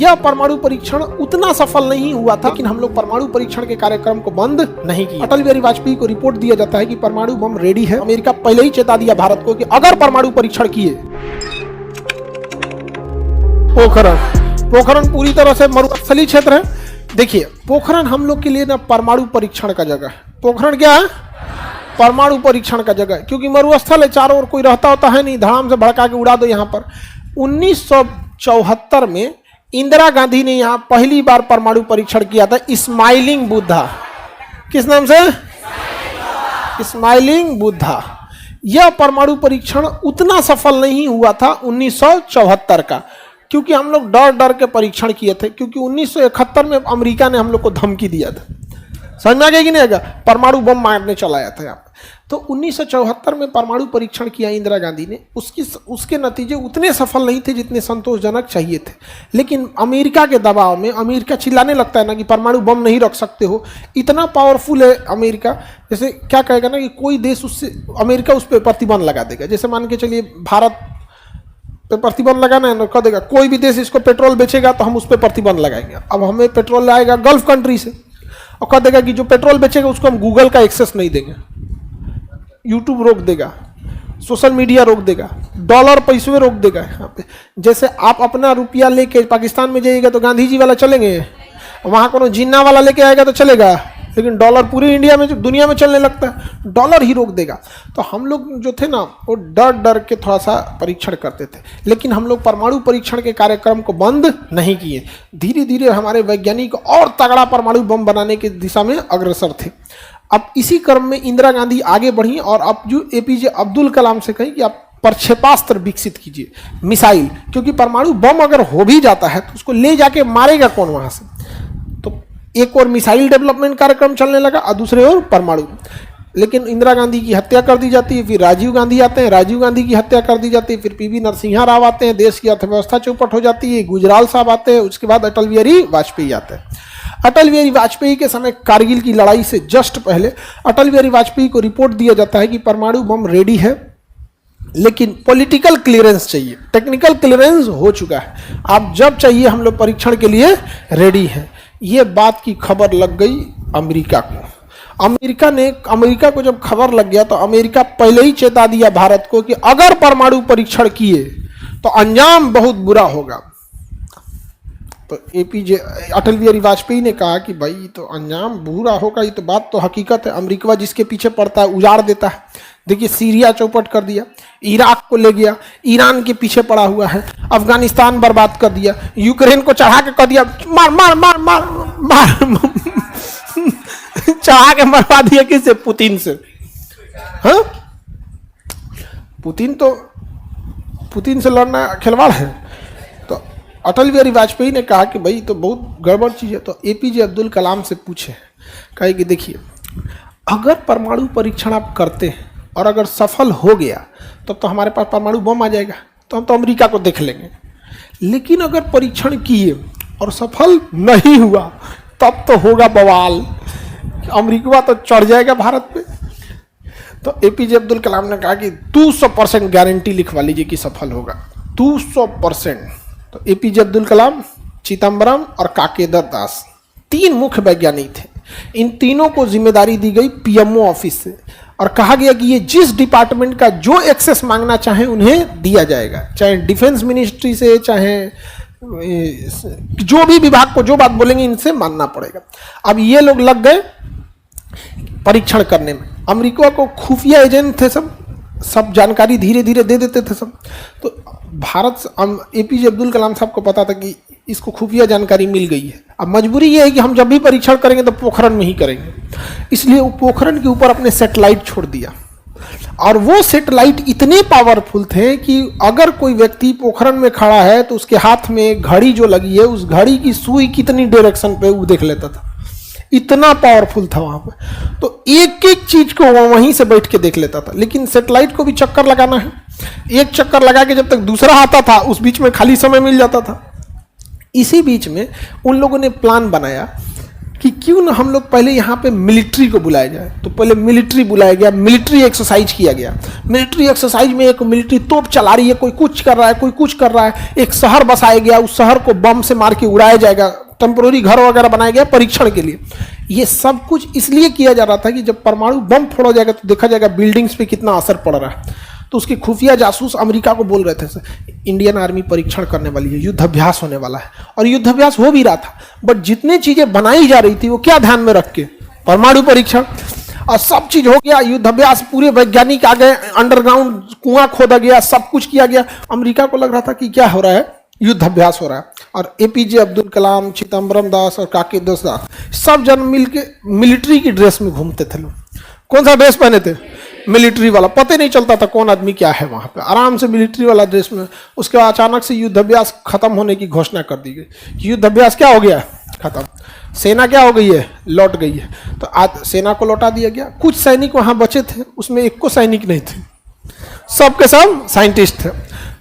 यह परमाणु परीक्षण उतना सफल नहीं हुआ था, लेकिन हम लोग परमाणु परीक्षण के कार्यक्रम को बंद नहीं किया। अटल बिहारी वाजपेयी को रिपोर्ट दिया जाता है कि परमाणु बम रेडी है। अमेरिका पहले ही चेता दिया भारत को कि अगर परमाणु परीक्षण किए। पोखरण पूरी तरह से मरुस्थलीय क्षेत्र है। देखिए, पोखरण हम लोग के लिए ना परमाणु परीक्षण का जगह है। पोखरण क्या है? परमाणु परीक्षण का जगह है, क्योंकि मरुस्थल है, चारों ओर कोई रहता होता है नहीं, धड़ाम से भड़का के उड़ा दो। यहाँ पर 1974 में इंदिरा गांधी ने यहाँ पहली बार परमाणु परीक्षण किया था, स्माइलिंग बुद्धा। किस नाम से? स्माइलिंग बुद्धा। यह परमाणु परीक्षण उतना सफल नहीं हुआ था 1974 का, क्योंकि हम लोग डर डर के परीक्षण किए थे, क्योंकि 1971 में अमेरिका ने हम लोग को धमकी दिया था। समझ में आ गया कि नहीं आएगा? परमाणु बम मारने चला आया था यहाँ पे। तो 1974 में परमाणु परीक्षण किया इंदिरा गांधी ने। उसके नतीजे उतने सफल नहीं थे जितने संतोषजनक चाहिए थे, लेकिन अमेरिका के दबाव में अमेरिका चिल्लाने लगता है ना कि परमाणु बम नहीं रख सकते हो। इतना पावरफुल है अमेरिका, जैसे क्या कहेगा ना कि कोई देश उससे, अमेरिका उस पर प्रतिबंध लगा देगा। जैसे मान के चलिए भारत पे प्रतिबंध लगाना है ना, कह देगा कोई भी देश इसको पेट्रोल बेचेगा तो हम उस पर प्रतिबंध लगाएंगे। अब हमें पेट्रोल आएगा गल्फ कंट्री से, और कह देगा कि जो पेट्रोल बेचेगा उसको हम गूगल का एक्सेस नहीं देंगे, यूट्यूब रोक देगा, सोशल मीडिया रोक देगा, डॉलर पैसे रोक देगा। यहाँ पे जैसे आप अपना रुपया लेके पाकिस्तान में जाइएगा तो गांधी जी वाला चलेंगे, वहाँ को जिन्ना वाला लेके आएगा तो चलेगा, लेकिन डॉलर पूरी इंडिया में, दुनिया में चलने लगता है, डॉलर ही रोक देगा। तो हम लोग जो थे ना, वो डर डर के थोड़ा सा परीक्षण करते थे, लेकिन हम लोग परमाणु परीक्षण के कार्यक्रम को बंद नहीं किए। धीरे धीरे हमारे वैज्ञानिक और तगड़ा परमाणु बम बनाने की दिशा में अग्रसर थे। अब इसी क्रम में इंदिरा गांधी आगे बढ़ी और अब जो एपीजे अब्दुल कलाम से कही कि आप प्रक्षेपास्त्र विकसित कीजिए, मिसाइल, क्योंकि परमाणु बम अगर हो भी जाता है तो उसको ले जाके मारेगा कौन वहां से। तो एक और मिसाइल डेवलपमेंट कार्यक्रम चलने लगा और दूसरे ओर परमाणु। लेकिन इंदिरा गांधी की हत्या कर दी जाती है, फिर राजीव गांधी आते हैं, राजीव गांधी की हत्या कर दी जाती है, फिर पीवी नरसिम्हा राव आते हैं, देश की अर्थव्यवस्था चौपट हो जाती है, गुजराल साहब आते हैं, उसके बाद अटल बिहारी वाजपेयी आते हैं। अटल बिहारी वाजपेयी के समय कारगिल की लड़ाई से जस्ट पहले अटल बिहारी वाजपेयी को रिपोर्ट दिया जाता है कि परमाणु बम रेडी है, लेकिन पॉलिटिकल क्लियरेंस चाहिए। टेक्निकल क्लियरेंस हो चुका है, आप जब चाहिए हम लोग परीक्षण के लिए रेडी हैं। ये बात की खबर लग गई अमेरिका को। अमेरिका को जब खबर लग गया तो अमेरिका पहले ही चेता दिया भारत को कि अगर परमाणु परीक्षण किए तो अंजाम बहुत बुरा होगा। तो एपीजे अटल बिहारी वाजपेयी ने कहा कि भाई तो अंजाम बुरा होगा, ये तो बात तो हकीकत है। अमेरिका जिसके पीछे पड़ता है उजाड़ देता है। देखिए, सीरिया चौपट कर दिया, इराक को ले गया, ईरान के पीछे पड़ा हुआ है, अफगानिस्तान बर्बाद कर दिया, यूक्रेन को चढ़ा के कर दिया, मार मार मार मार मार चढ़ा के मरवा दिया। किससे? पुतिन से। हाँ, पुतिन से लड़ना खिलवाड़ है। तो अटल बिहारी वाजपेयी ने कहा कि भाई तो बहुत गड़बड़ चीज़ है। तो एपीजे अब्दुल कलाम से पूछे, कहे कि देखिए, अगर परमाणु परीक्षण आप करते हैं और अगर सफल हो गया तब तो हमारे पास परमाणु बम आ जाएगा, तो हम तो अमेरिका को देख लेंगे। लेकिन अगर परीक्षण किए और सफल नहीं हुआ तब तो होगा बवाल, अमेरिका तो चढ़ जाएगा भारत पे। तो एपीजे अब्दुल कलाम ने कहा कि 200% गारंटी लिखवा लीजिए कि सफल होगा, 200%। तो एपीजे अब्दुल कलाम, चिदम्बरम और काकेदर दास, तीन मुख्य वैज्ञानिक थे। इन तीनों को जिम्मेदारी दी गई पीएमओ ऑफिस से और कहा गया कि ये जिस डिपार्टमेंट का जो एक्सेस मांगना चाहे उन्हें दिया जाएगा, चाहे डिफेंस मिनिस्ट्री से, चाहे जो भी विभाग को जो बात बोलेंगे इनसे मानना पड़ेगा। अब ये लोग लग गए परीक्षण करने में। अमेरिका को खुफिया एजेंट थे, सब जानकारी धीरे धीरे दे देते थे सब। तो भारत, एपीजे अब्दुल कलाम साहब को पता था कि इसको खुफिया जानकारी मिल गई है। अब मजबूरी ये है कि हम जब भी परीक्षण करेंगे तो पोखरण में ही करेंगे, इसलिए वो पोखरण के ऊपर अपने सैटेलाइट छोड़ दिया। और वो सैटेलाइट इतने पावरफुल थे कि अगर कोई व्यक्ति पोखरण में खड़ा है तो उसके हाथ में घड़ी जो लगी है, उस घड़ी की सुई कितनी डायरेक्शन पे वो देख लेता था। इतना पावरफुल था वहां पे। तो एक एक चीज को वहीं से बैठ के देख लेता था। लेकिन सैटेलाइट को भी चक्कर लगाना है, एक चक्कर लगा के जब तक दूसरा आता था उस बीच में खाली समय मिल जाता था। इसी बीच में उन लोगों ने प्लान बनाया कि क्यों ना हम लोग पहले यहाँ पे मिलिट्री को बुलाया जाए। तो पहले मिलिट्री बुलाया गया, मिलिट्री एक्सरसाइज किया गया। मिलिट्री एक्सरसाइज में एक मिलिट्री तोप चला रही है, कोई कुछ कर रहा है, कोई कुछ कर रहा है। एक शहर बसाया गया, उस शहर को बम से मार के उड़ाया जाएगा, टेम्पोररी घर वगैरह बनाया गया परीक्षण के लिए। ये सब कुछ इसलिए किया जा रहा था कि जब परमाणु बम फोड़ा जाएगा तो देखा जाएगा बिल्डिंग्स पे कितना असर पड़ रहा है। तो उसके खुफिया जासूस अमेरिका को बोल रहे थे इंडियन आर्मी परीक्षण करने वाली है, युद्ध अभ्यास होने वाला है। और युद्ध अभ्यास हो भी रहा था, बट जितनी चीजें बनाई जा रही थी वो क्या ध्यान में रख के, परमाणु परीक्षण। और सब चीज हो गया, युद्ध अभ्यास, पूरे वैज्ञानिक आ गए, अंडरग्राउंड कुआं खोदा गया, सब कुछ किया गया। अमेरिका को लग रहा था कि क्या हो रहा है, युद्ध अभ्यास हो रहा है। और एपीजे अब्दुल कलाम, चिदम्बरम दास और काके दास सब जन मिलके मिलिट्री की ड्रेस में घूमते थे। लोग कौन सा ड्रेस पहने थे, मिलिट्री वाला। पता नहीं चलता था कौन आदमी क्या है वहां पे, आराम से मिलिट्री वाला ड्रेस में। उसके बाद अचानक से युद्ध अभ्यास खत्म होने की घोषणा कर दी गई कि युद्ध अभ्यास क्या हो गया, खत्म। सेना क्या हो गई है, लौट गई है। तो आज सेना को लौटा दिया गया। कुछ सैनिक वहां बचे थे, उसमें एक को सैनिक नहीं थे, सब के सब साइंटिस्ट थे।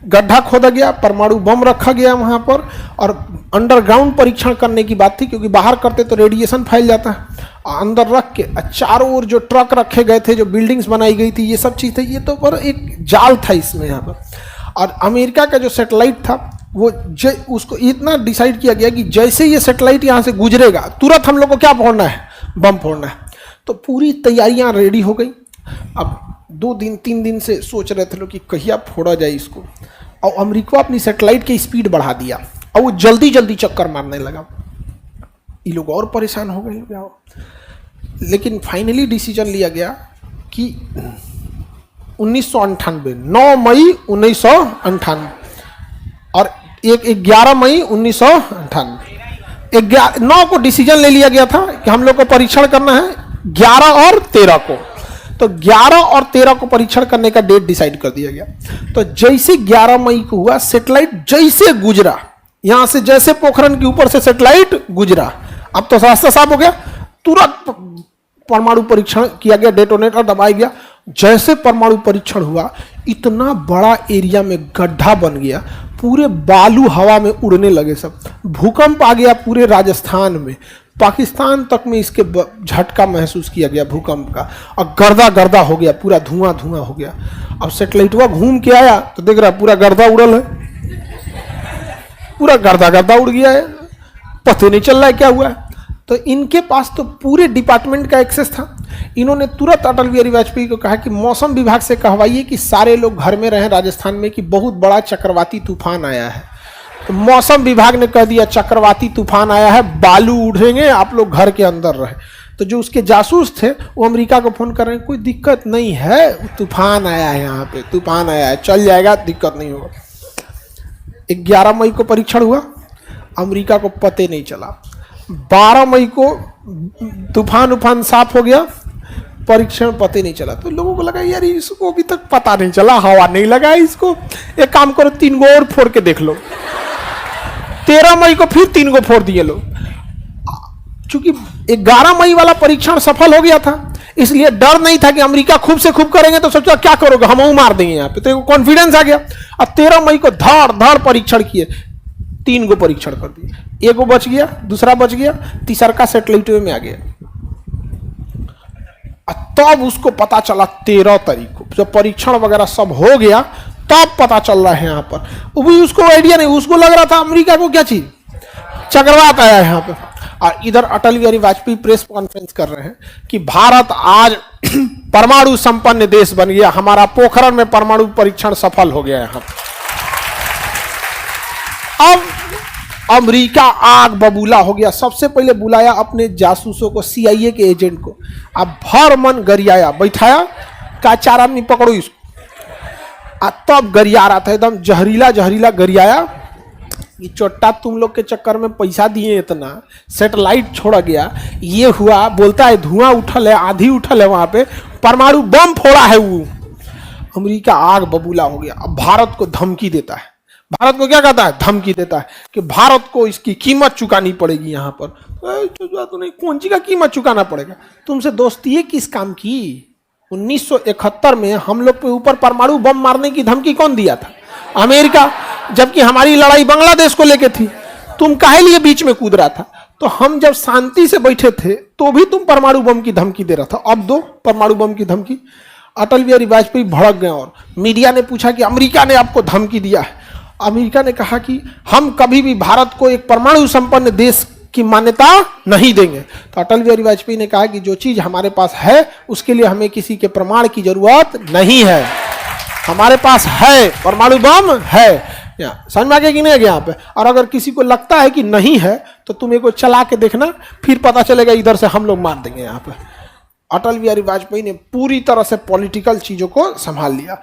गड्ढा खोदा गया, परमाणु बम रखा गया वहां पर, और अंडरग्राउंड परीक्षण करने की बात थी क्योंकि बाहर करते तो रेडिएशन फैल जाता है। अंदर रख के चारों ओर जो ट्रक रखे गए थे, जो बिल्डिंग्स बनाई गई थी, ये सब चीज थे। ये तो पर एक जाल था इसमें यहाँ पर। और अमेरिका का जो सैटेलाइट था वो उसको इतना डिसाइड किया गया कि जैसे ये सैटेलाइट यहाँ से गुजरेगा तुरंत हम लोग को क्या फोड़ना है, बम फोड़ना है। तो पूरी तैयारियां रेडी हो गई। अब 2 दिन 3 दिन से सोच रहे थे लोग कि कहिया फोड़ा जाए इसको। और अमेरिका अपनी सैटेलाइट की स्पीड बढ़ा दिया और वो जल्दी जल्दी चक्कर मारने लगा। ये लोग और परेशान हो गए। लेकिन फाइनली डिसीजन लिया गया कि 1998, 9 मई 1998 और 11 मई 1998, 9 को डिसीजन ले लिया गया था कि हम लोग को परीक्षण करना है 11 और 13 को। तो 11 और 13 को परीक्षण करने का डेट डिसाइड कर दिया गया। तो जैसे 11 मई को हुआ, सैटेलाइट जैसे गुजरा, यहां से जैसे पोखरण के ऊपर से सैटेलाइट गुजरा, अब तो रास्ता साफ हो गया, तुरंत परमाणु परीक्षण किया गया, डेटोनेटर दबाया गया। जैसे परमाणु परीक्षण हुआ, इतना बड़ा एरिया में गड्ढा बन गया, पूरे बालू हवा में उड़ने लगे सब। भूकंप आ गया पूरे राजस्थान में, पाकिस्तान तक में इसके झटका महसूस किया गया भूकंप का, और गर्दा गर्दा हो गया, पूरा धुआं धुआं हो गया। अब सैटेलाइटवा घूम के आया तो देख रहा पूरा गर्दा उड़ल है, पूरा गर्दा गर्दा उड़ गया है, पता नहीं चल रहा है क्या हुआ है। तो इनके पास तो पूरे डिपार्टमेंट का एक्सेस था। इन्होंने तुरंत अटल बिहारी वाजपेयी को कहा कि मौसम विभाग से कहवाइए कि सारे लोग घर में रहें राजस्थान में, कि बहुत बड़ा चक्रवाती तूफान आया है। तो मौसम विभाग ने कह दिया चक्रवाती तूफान आया है, बालू उड़ेंगे, आप लोग घर के अंदर रहे। तो जो उसके जासूस थे वो अमेरिका को फोन कर रहे हैं, कोई दिक्कत नहीं है, तूफान आया है, यहाँ पे तूफान आया है, चल जाएगा, दिक्कत नहीं होगा। 11 मई को परीक्षण हुआ, अमेरिका को पते नहीं चला। 12 मई को तूफान उफान साफ हो गया, परीक्षण पते नहीं चला। तो लोगों को लगा यार इसको अभी तक पता नहीं चला, हवा नहीं लगा इसको, एक काम करो 3 गो और फोड़ के देख लो। 13 मई को फिर 3 गो फोड़ दिए लोग। चूंकि 11 मई वाला परीक्षण सफल हो गया था, इसलिए डर नहीं था कि अमेरिका खूब से खूब करेंगे तो सोचा क्या करोगे, हम मार देंगे यहाँ पे, तो कॉन्फिडेंस आ गया। और 13 मई को धाड़ धाड़ परीक्षण किए, 3 गो परीक्षण कर दिए, एक गो बच गया, दूसरा बच गया, तीसरा का सैटेलाइट में आ गया। तब उसको पता चला 13 तारीख को, जब परीक्षण वगैरह सब हो गया तब पता चल रहा है यहाँ पर। वो भी उसको आइडिया नहीं, उसको लग रहा था अमेरिका को क्या चीज, चक्रवात आया है यहाँ पे। और इधर अटल बिहारी वाजपेयी प्रेस कॉन्फ्रेंस कर रहे हैं कि भारत आज परमाणु संपन्न देश बन गया, हमारा पोखरण में परमाणु परीक्षण सफल हो गया यहाँ। अब अमेरिका आग बबूला हो गया। सबसे पहले बुलाया अपने जासूसों को, CIA के एजेंट को, अब भर मन गरियाया, बैठाया, का 4 आदमी पकड़ो इसको। तब गरिया रहा था, एकदम जहरीला जहरीला गरियाया। ये चोट्टा तुम लोग के चक्कर में पैसा दिए, इतना सैटेलाइट छोड़ा गया, ये हुआ, बोलता है धुआं उठल है, आंधी उठल है, वहां पे परमाणु बम फोड़ा है वो। अमेरिका आग बबूला हो गया। अब भारत को धमकी देता है, भारत को क्या कहता है, धमकी देता है कि भारत को इसकी कीमत चुकानी पड़ेगी। यहाँ पर तो नहीं, कौन सी का कीमत चुकाना पड़ेगा, तुमसे दोस्ती किस काम की। 1971 में हम लोग पे ऊपर परमाणु बम मारने की धमकी कौन दिया था, अमेरिका, जबकि हमारी लड़ाई बांग्लादेश को लेके थी। तुम काहे लिए बीच में कूद रहा था, तो हम जब शांति से बैठे थे तो भी तुम परमाणु बम की धमकी दे रहा था, अब दो परमाणु बम की धमकी। अटल बिहारी वाजपेयी भड़क गए और मीडिया ने पूछा कि अमेरिका ने आपको धमकी दिया है। अमेरिका ने कहा कि हम कभी भी भारत को एक परमाणु संपन्न देश की मान्यता नहीं देंगे। तो अटल बिहारी वाजपेयी ने कहा कि जो चीज हमारे पास है उसके लिए हमें किसी के प्रमाण की जरूरत नहीं है, हमारे पास है, परमाणु बम है। समझ में आ गया कि नहीं यहाँ पे? और अगर किसी को लगता है कि नहीं है तो तुम एक चला के देखना, फिर पता चलेगा इधर से हम लोग मार देंगे यहाँ पे। अटल बिहारी वाजपेयी ने पूरी तरह से पॉलिटिकल चीजों को संभाल लिया।